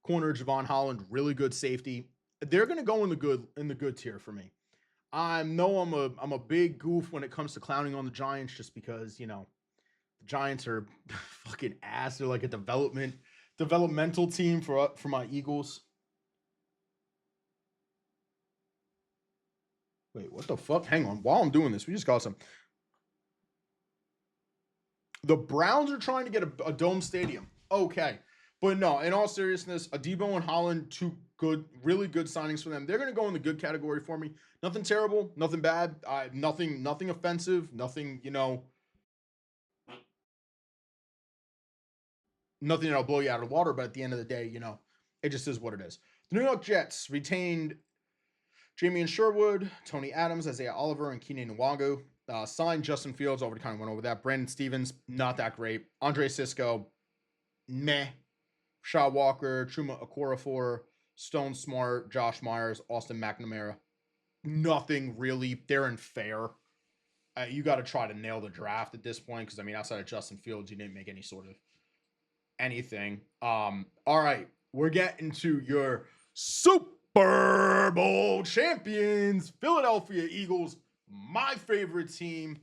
corner. Javon Holland, really good safety. They're going to go in the good tier for me. I know I'm a big goof when it comes to clowning on the Giants, just because the Giants are fucking ass. They're like a developmental team for my Eagles. Wait, what the fuck? Hang on. While I'm doing this, we just got some. The Browns are trying to get a dome stadium. Okay. But no, in all seriousness, Adebo and Holland, two good, really good signings for them. They're going to go in the good category for me. Nothing terrible, nothing bad, nothing offensive, nothing that'll blow you out of the water. But at the end of the day, it just is what it is. The New York Jets retained Jamie Sherwood, Tony Adams, Isaiah Oliver, and Keenan Nwangu. Signed Justin Fields, already kind of went over that. Brandon Stevens, not that great. Andre Cisco, meh. Shaw Walker, Truma Okorafor, Stone Smart, Josh Myers, Austin McNamara. Nothing really. They're in fair. You got to try to nail the draft at this point because, outside of Justin Fields, you didn't make any sort of anything. All right. We're getting to your Super Bowl champions, Philadelphia Eagles, my favorite team.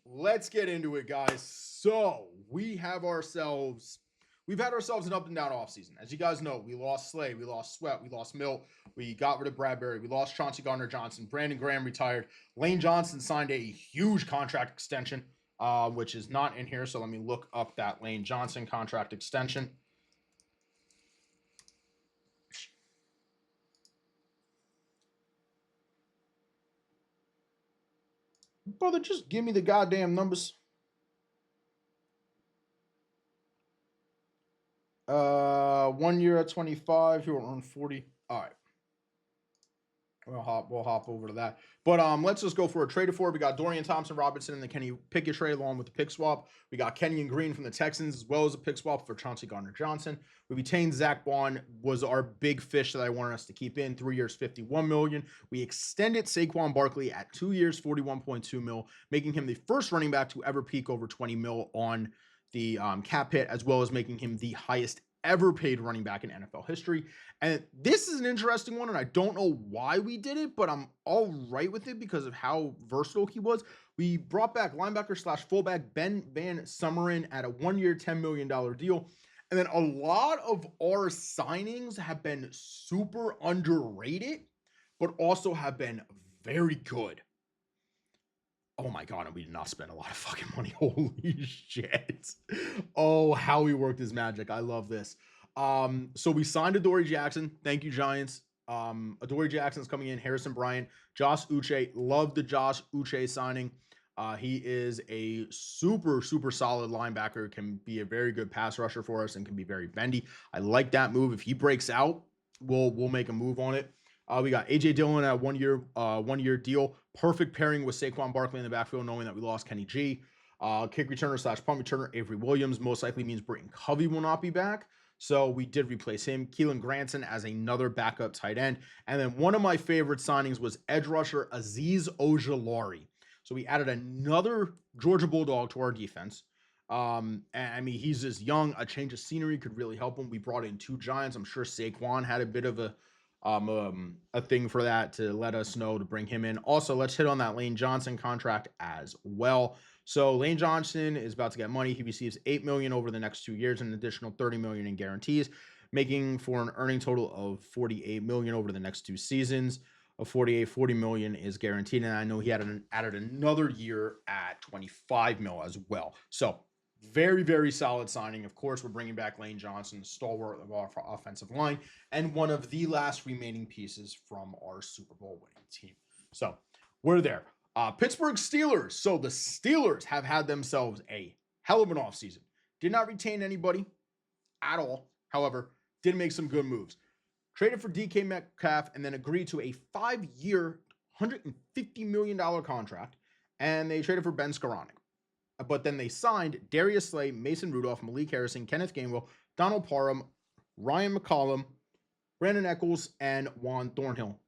Let's get into it, guys. So we've had ourselves an up and down offseason. As you guys know, we lost Slay, we lost Sweat, we lost Milt, we got rid of Bradbury, we lost Chauncey Gardner-Johnson, Brandon Graham retired, Lane Johnson signed a huge contract extension, which is not in here. So let me look up that Lane Johnson contract extension. Brother, just give me the goddamn numbers. 1 year at 25, he will earn 40. All right. We'll hop over to that. But let's just go for a trade for. We got Dorian Thompson-Robinson and the Kenny Pickett trade along with the pick swap. We got Kenyon Green from the Texans as well as a pick swap for Chauncey Gardner-Johnson. We retained Zach Bond, was our big fish that I wanted us to keep in. 3 years, $51 million. We extended Saquon Barkley at 2 years, $41.2 million, making him the first running back to ever peak over 20 million on the cap hit, as well as making him the highest ever paid running back in NFL history. And this is an interesting one, and I don't know why we did it, but I'm all right with it because of how versatile he was. We brought back linebacker slash fullback Ben Van Sumeren at a 1 year, $10 million deal. And then a lot of our signings have been super underrated, but also have been very good. Oh my God, and we did not spend a lot of fucking money. Holy shit. Oh, how he worked his magic. I love this. So we signed Adoree Jackson. Thank you, Giants. Adoree Jackson's coming in. Harrison Bryant, Josh Uche. Love the Josh Uche signing. He is a super, super solid linebacker, can be a very good pass rusher for us and can be very bendy. I like that move. If he breaks out, we'll make a move on it. We got AJ Dillon at a 1 year deal. Perfect pairing with Saquon Barkley in the backfield, knowing that we lost Kenny G. Kick returner slash punt returner Avery Williams most likely means Britton Covey will not be back. So we did replace him. Keelan Granson as another backup tight end. And then one of my favorite signings was edge rusher Azeez Ojulari. So we added another Georgia Bulldog to our defense. And I mean, he's just young. A change of scenery could really help him. We brought in two giants. I'm sure Saquon had a bit of a thing for that to let us know to bring him in. Also, let's hit on that Lane Johnson contract as well. So Lane Johnson is about to get money. He receives $8 million over the next 2 years, and an additional $30 million in guarantees, making for an earning total of $48 million over the next 2 seasons. Of 48, 40 million is guaranteed, and I know he added another year at 25 mil as well. So very, very solid signing. Of course, we're bringing back Lane Johnson, the stalwart of our offensive line, and one of the last remaining pieces from our Super Bowl winning team. So we're there. Pittsburgh Steelers. So the Steelers have had themselves a hell of an offseason. Did not retain anybody at all. However, did make some good moves. Traded for DK Metcalf and then agreed to a 5-year, $150 million contract. And they traded for Ben Skoranek. But then they signed Darius Slay, Mason Rudolph, Malik Harrison, Kenneth Gainwell, Donald Parham, Ryan McCollum, Brandon Eccles, and Juan Thornhill.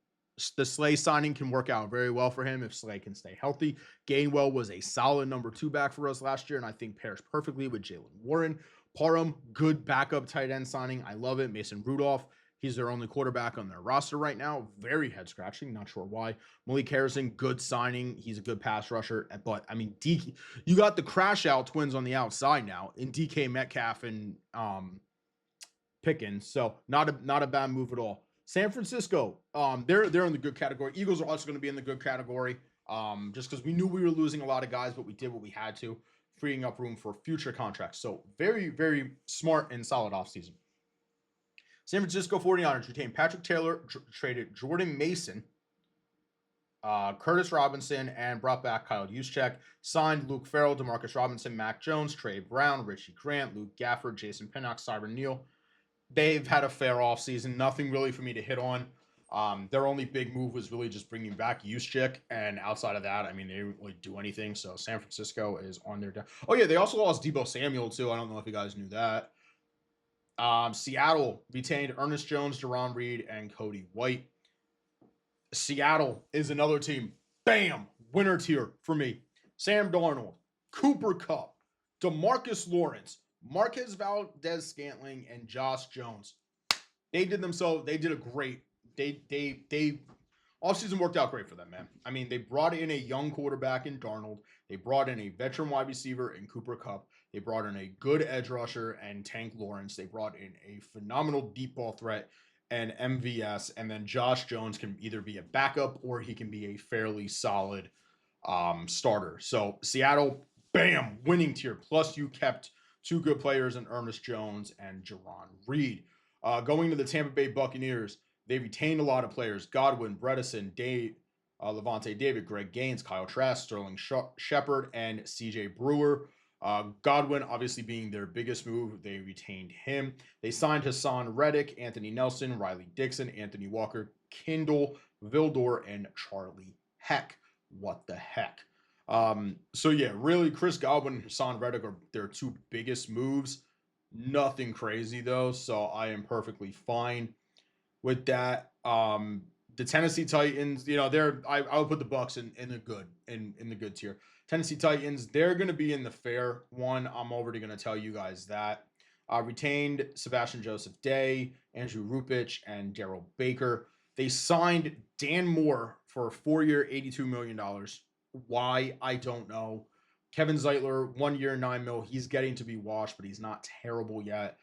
The Slay signing can work out very well for him if Slay can stay healthy. Gainwell was a solid number 2 back for us last year, and I think pairs perfectly with Jalen Warren. Parham, good backup tight end signing. I love it. Mason Rudolph, he's their only quarterback on their roster right now. Very head scratching. Not sure why. Malik Harrison, good signing. He's a good pass rusher. But I mean, you got the crash out twins on the outside now in DK Metcalf and Pickens. So not a bad move at all. San Francisco, they're in the good category. Eagles are also going to be in the good category. Just because we knew we were losing a lot of guys, but we did what we had to, freeing up room for future contracts. So very, very smart and solid offseason. San Francisco 49ers retained Patrick Taylor, traded Jordan Mason, Curtis Robinson, and brought back Kyle Juszczyk. Signed Luke Farrell, Demarcus Robinson, Mac Jones, Trey Brown, Richie Grant, Luke Gafford, Jason Pinnock, Cyber Neal. They've had a fair offseason. Nothing really for me to hit on. Their only big move was really just bringing back Juszczyk, and outside of that, I mean, they didn't really do anything. So San Francisco is on their down. Oh yeah, they also lost Deebo Samuel too. I don't know if you guys knew that. Seattle retained Ernest Jones, Deron Reed, and Cody White. Seattle is another team. Bam! Winner tier for me. Sam Darnold, Cooper Kupp, DeMarcus Lawrence, Marquez Valdez-Scantling, and Josh Jones. They did a great. They offseason worked out great for them, man. I mean, they brought in a young quarterback in Darnold. They brought in a veteran wide receiver in Cooper Kupp. They brought in a good edge rusher and Tank Lawrence. They brought in a phenomenal deep ball threat and MVS. And then Josh Jones can either be a backup or he can be a fairly solid starter. So Seattle, bam, winning tier. Plus you kept 2 good players in Ernest Jones and Jaron Reed. Going to the Tampa Bay Buccaneers, they retained a lot of players. Godwin, Bredesen, Levante David, Greg Gaines, Kyle Trask, Sterling Shepard, and CJ Brewer. Godwin obviously being their biggest move. They retained him. They signed Hassan Reddick, Anthony Nelson, Riley Dixon, Anthony Walker, Kindle, Vildor, and Charlie Heck. What the heck? So yeah, really Chris Godwin and Hassan Reddick are their 2 biggest moves. Nothing crazy though, so I am perfectly fine with that. The Tennessee Titans, I would put the Bucks in the good in the good tier. Tennessee Titans, they're going to be in the fair one. I'm already going to tell you guys that. Retained Sebastian Joseph Day, Andrew Rupich, and Daryl Baker. They signed Dan Moore for a 4-year, $82 million. Why? I don't know. Kevin Zeitler, 1 year, $9 million. He's getting to be washed, but he's not terrible yet.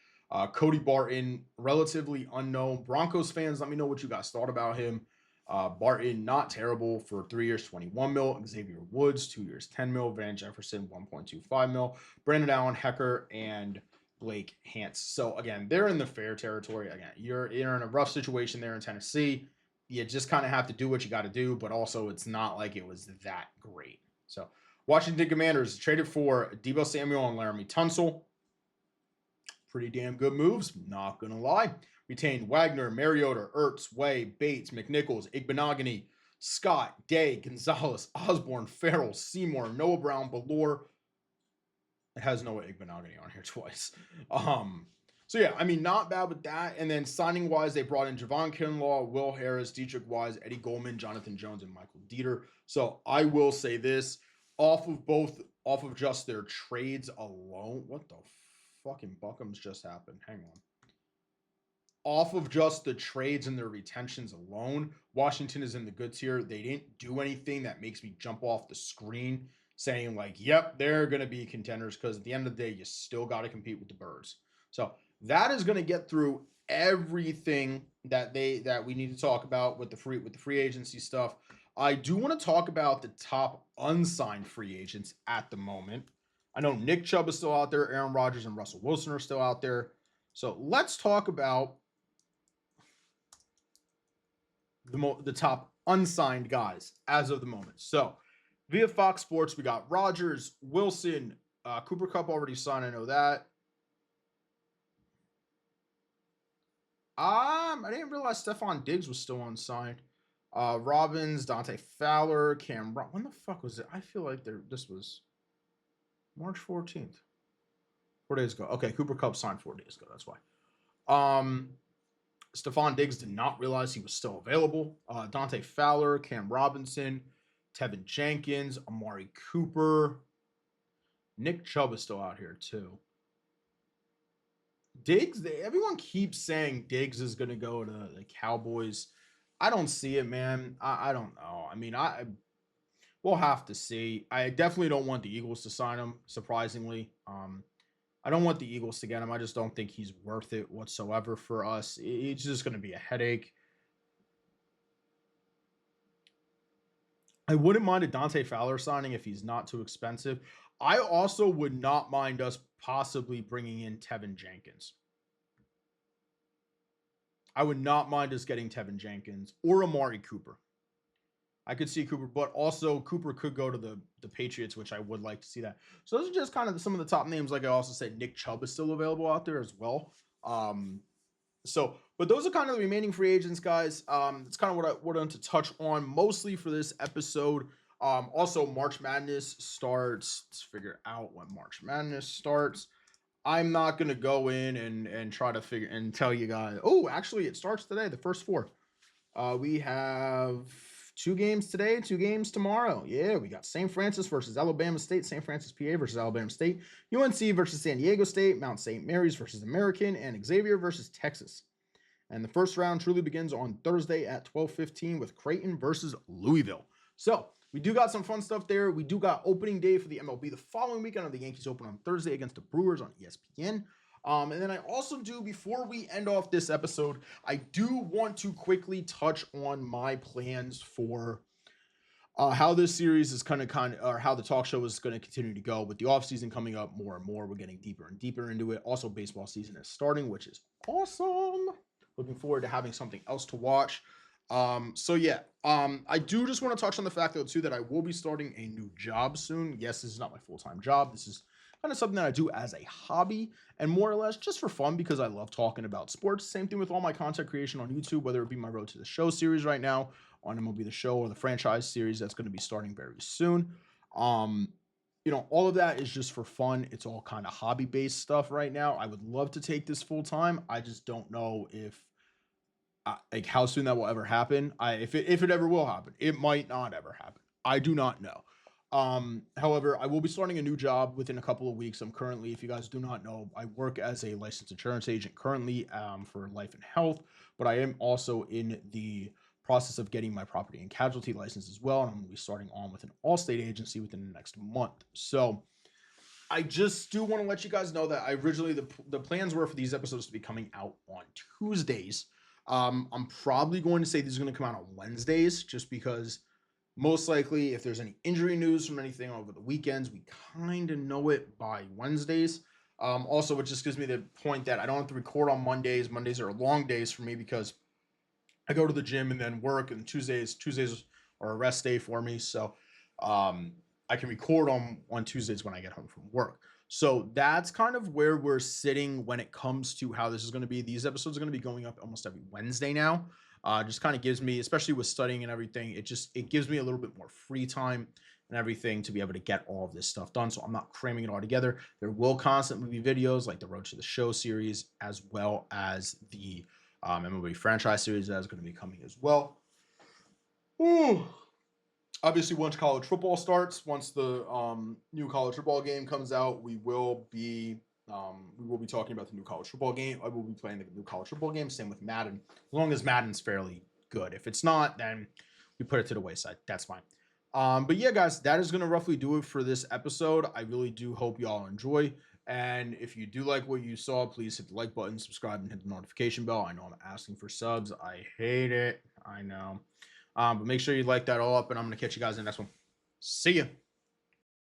Cody Barton, relatively unknown. Broncos fans, let me know what you guys thought about him. Barton, not terrible for 3 years, $21 million. Xavier Woods, 2 years, $10 million. Van Jefferson, $1.25 million. Brandon Allen, Hecker, and Blake Hance. So again, they're in the fair territory. Again, you're in a rough situation there in Tennessee. You just kind of have to do what you got to do, but also it's not like it was that great. So Washington Commanders traded for Deebo Samuel and Laramie Tunsil. Pretty damn good moves, not gonna lie. Retained Wagner, Mariota, Ertz, Way, Bates, McNichols, Igbenogany, Scott, Day, Gonzalez, Osborne, Farrell, Seymour, Noah Brown, Ballore. It has Noah Igbenogany on here twice. So yeah, I mean, not bad with that. And then signing wise, they brought in Javon Kinlaw, Will Harris, Dietrich Wise, Eddie Goldman, Jonathan Jones, and Michael Dieter. So I will say this, off of both off of just their trades alone. What the fucking buckums just happened? Hang on. Off of just the trades and their retentions alone, Washington is in the good tier. They didn't do anything that makes me jump off the screen saying, like, yep, they're going to be contenders, because at the end of the day, you still got to compete with the Birds. So that is going to get through everything that we need to talk about with the free agency stuff. I do want to talk about the top unsigned free agents at the moment. I know Nick Chubb is still out there, Aaron Rodgers and Russell Wilson are still out there. So let's talk about the top unsigned guys as of the moment. So via Fox Sports, we got Rodgers, Wilson, Cooper Kupp already signed. I know that. I didn't realize Stephon Diggs was still unsigned. Robbins, Dante Fowler, when the fuck was it? I feel like this was March 14th. 4 days ago. Okay, Cooper Kupp signed 4 days ago. That's why. Stephon Diggs did not realize he was still available. Dante Fowler, Cam Robinson, Tevin Jenkins, Amari Cooper. Nick Chubb is still out here too. Diggs, everyone keeps saying Diggs is going to go to the Cowboys. I don't see it, man. I don't know. I mean, we'll have to see. I definitely don't want the Eagles to sign him, surprisingly. I don't want the Eagles to get him. I just don't think he's worth it whatsoever for us. It's just going to be a headache. I wouldn't mind a Dante Fowler signing if he's not too expensive. I also would not mind us possibly bringing in Tevin Jenkins. I would not mind us getting Tevin Jenkins or Amari Cooper. I could see Cooper, but also Cooper could go to the Patriots, which I would like to see that. So those are just kind of some of the top names. Like I also said, Nick Chubb is still available out there as well. But those are kind of the remaining free agents, guys. It's kind of what I wanted to touch on mostly for this episode. Also, March Madness starts. Let's figure out when March Madness starts. I'm not gonna go in and try to figure and tell you guys. Oh, actually, it starts today. The first four. We have 2 games today, 2 games tomorrow. Yeah, we got St. Francis versus Alabama State, St. Francis, PA versus Alabama State, UNC versus San Diego State, Mount St. Mary's versus American, and Xavier versus Texas. And the first round truly begins on Thursday at 12:15 with Creighton versus Louisville. So we do got some fun stuff there. We do got opening day for the MLB the following weekend. The Yankees open on Thursday against the Brewers on ESPN. And then I also do, before we end off this episode, I do want to quickly touch on my plans for how this series is or how the talk show is going to continue to go with the offseason coming up more and more. We're getting deeper and deeper into it. Also, baseball season is starting, which is awesome. Looking forward to having something else to watch. I do just want to touch on the fact, though, too, that I will be starting a new job soon. Yes, this is not my full-time job. This is kind of something that I do as a hobby and more or less just for fun because I love talking about sports. Same thing with all my content creation on YouTube, whether it be my Road to the Show series right now on MLB The Show or the franchise series that's going to be starting very soon. All of that is just for fun. It's all kind of hobby-based stuff right now. I would love to take this full-time. I just don't know if like how soon that will ever happen. If it ever will happen. It might not ever happen. I do not know. However, I will be starting a new job within a couple of weeks. I'm currently, if you guys do not know, I work as a licensed insurance agent currently for life and health, but I am also in the process of getting my property and casualty license as well. And I'm going to be starting on with an Allstate agency within the next month. So I just do want to let you guys know that I originally, the plans were for these episodes to be coming out on Tuesdays. I'm probably going to say these are going to come out on Wednesdays just because most likely if there's any injury news from anything over the weekends, we kind of know it by Wednesdays. Also, it just gives me the point that I don't have to record on Mondays. Mondays are long days for me because I go to the gym and then work, and Tuesdays are a rest day for me. So I can record on Tuesdays when I get home from work. So that's kind of where we're sitting when it comes to how this is going to be. These episodes are going to be going up almost every Wednesday now. Just kind of gives me, especially with studying and everything, it gives me a little bit more free time and everything to be able to get all of this stuff done. So I'm not cramming it all together. There will constantly be videos like the Road to the Show series, as well as the MLB franchise series that is going to be coming as well. Ooh. Obviously, once college football starts, once the new college football game comes out, we will be talking about the new college football game. I will be playing the new college football game. Same with Madden. As long as Madden's fairly good. If it's not, then we put it to the wayside. That's fine. But yeah, guys, that is gonna roughly do it for this episode. I really do hope y'all enjoy. And if you do like what you saw, please hit the like button, subscribe, and hit the notification bell. I know I'm asking for subs. I hate it. I know. But make sure you like that all up, and I'm going to catch you guys in the next one. See ya.